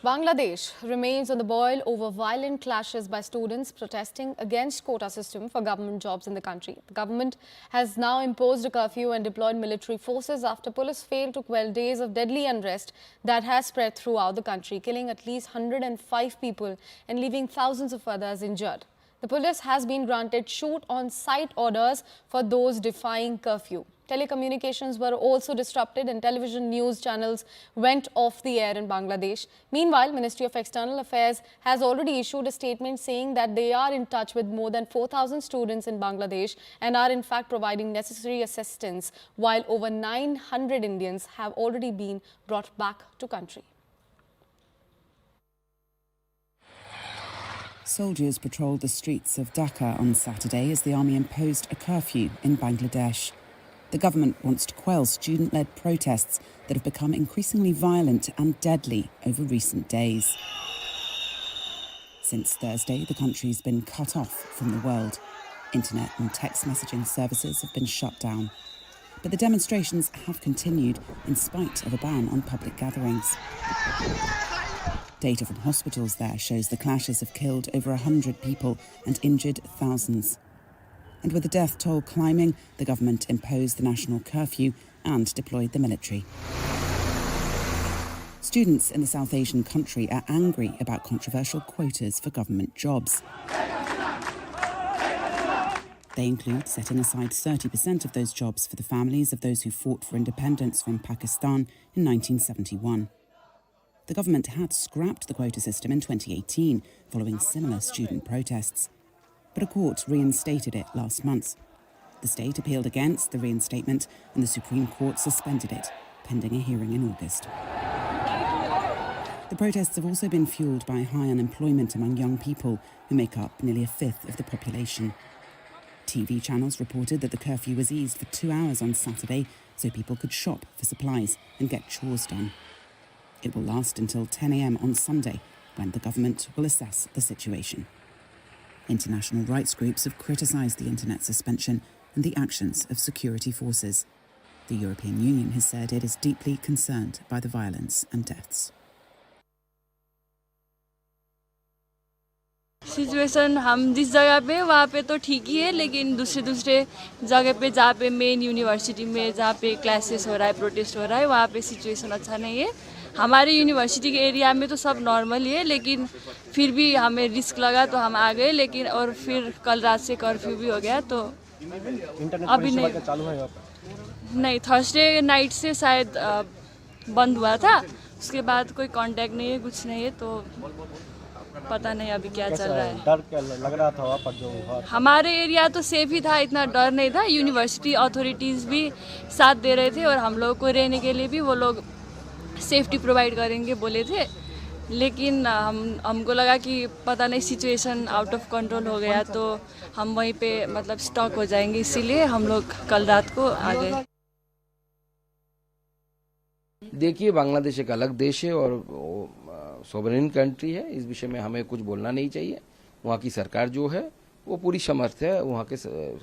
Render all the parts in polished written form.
Bangladesh remains on the boil over violent clashes by students protesting against quota system for government jobs in the country. The government has now imposed a curfew and deployed military forces after police failed to quell days of deadly unrest that has spread throughout the country, killing at least 105 people and leaving thousands of others injured. The police has been granted shoot-on-sight orders for those defying curfew. Telecommunications were also disrupted and television news channels went off the air in Bangladesh. Meanwhile, Ministry of External Affairs has already issued a statement saying that they are in touch with more than 4,000 students in Bangladesh and are in fact providing necessary assistance, while over 900 Indians have already been brought back to country. Soldiers patrolled the streets of Dhaka on Saturday as the army imposed a curfew in Bangladesh. The government wants to quell student-led protests that have become increasingly violent and deadly over recent days. Since Thursday, the country's been cut off from the world. Internet and text messaging services have been shut down. But the demonstrations have continued in spite of a ban on public gatherings. Data from hospitals there shows the clashes have killed over 100 people and injured thousands. And with the death toll climbing, the government imposed the national curfew and deployed the military. Students in the South Asian country are angry about controversial quotas for government jobs. They include setting aside 30% of those jobs for the families of those who fought for independence from Pakistan in 1971. The government had scrapped the quota system in 2018 following similar student protests. But a court reinstated it last month. The state appealed against the reinstatement and the Supreme Court suspended it, pending a hearing in August. The protests have also been fuelled by high unemployment among young people, who make up nearly a fifth of the population. TV channels reported that the curfew was eased for 2 hours on Saturday so people could shop for supplies and get chores done. It will last until 10 a.m. on Sunday, when the government will assess the situation. International rights groups have criticised the internet suspension and the actions of security forces. The European Union has said it is deeply concerned by the violence and deaths. Situation हम जिस जगह पे वहाँ पे तो ठीक ही है, लेकिन दूसरे जगह पे जहाँ पे मेन यूनिवर्सिटी में जहाँ पे क्लासेस हो रहा है, प्रोटेस्ट हो रहा है, वहाँ पे सिचुएशन अच्छा नहीं है. हमारे यूनिवर्सिटी के एरिया में तो सब नॉर्मल ही है, लेकिन फिर भी हमें रिस्क लगा तो हम आ गए. लेकिन और फिर कल रात से कर्फ्यू भी हो गया, तो अभी नहीं थर्सडे नाइट से शायद बंद हुआ था. उसके बाद कोई कांटेक्ट नहीं है, कुछ नहीं है, तो पता नहीं अभी क्या चल रहा है. डर क्या लग रहा था वहाँ पर जो हुआ? हमारे एरिया तो सेफ ही था, इतना डर नहीं था. यूनिवर्सिटी अथॉरिटीज़ भी साथ दे रहे थे और हम लोग को रहने के लिए भी वो लोग सेफ्टी प्रोवाइड करेंगे बोले थे. लेकिन हमको लगा कि पता नहीं सिचुएशन आउट ऑफ कंट्रोल हो गया तो हम वहीं पे मतलब स्टॉक हो जाएंगे, इसीलिए हम लोग कल रात को आ गए. देखिए, बांग्लादेश एक अलग देश है और सोवरेन कंट्री है. इस विषय में हमें कुछ बोलना नहीं चाहिए. वहाँ की सरकार जो है वो पूरी समर्थ है वहाँ के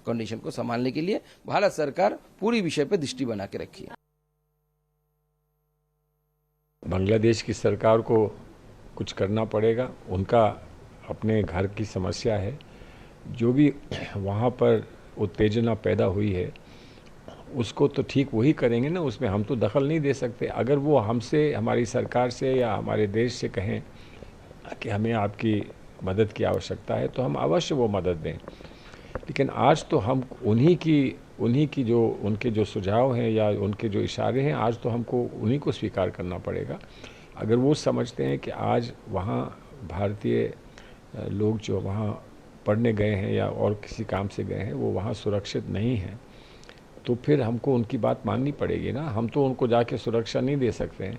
कंडीशन को संभालने के लिए. भारत सरकार पूरी विषय पे दृष्टि बना के रखी है. बांग्लादेश की सरकार को कुछ करना पड़ेगा. उनका अपने घर की समस्या है. जो भी वहाँ पर उत्तेजना पैदा हुई है उसको तो ठीक वही करेंगे ना, उसमें हम तो दखल नहीं दे सकते. अगर वो हमसे, हमारी सरकार से या हमारे देश से कहें कि हमें आपकी मदद की आवश्यकता है तो हम अवश्य वो मदद दें. लेकिन आज तो हम उन्हीं की जो उनके जो सुझाव हैं या उनके जो इशारे हैं, आज तो हमको उन्हीं को स्वीकार करना पड़ेगा. अगर वो समझते हैं कि आज वहाँ भारतीय लोग जो वहाँ पढ़ने गए हैं या और किसी काम से गए हैं वो वहाँ सुरक्षित नहीं हैं, तो फिर हमको उनकी बात माननी पड़ेगी ना. हम तो उनको जाके सुरक्षा नहीं दे सकते हैं.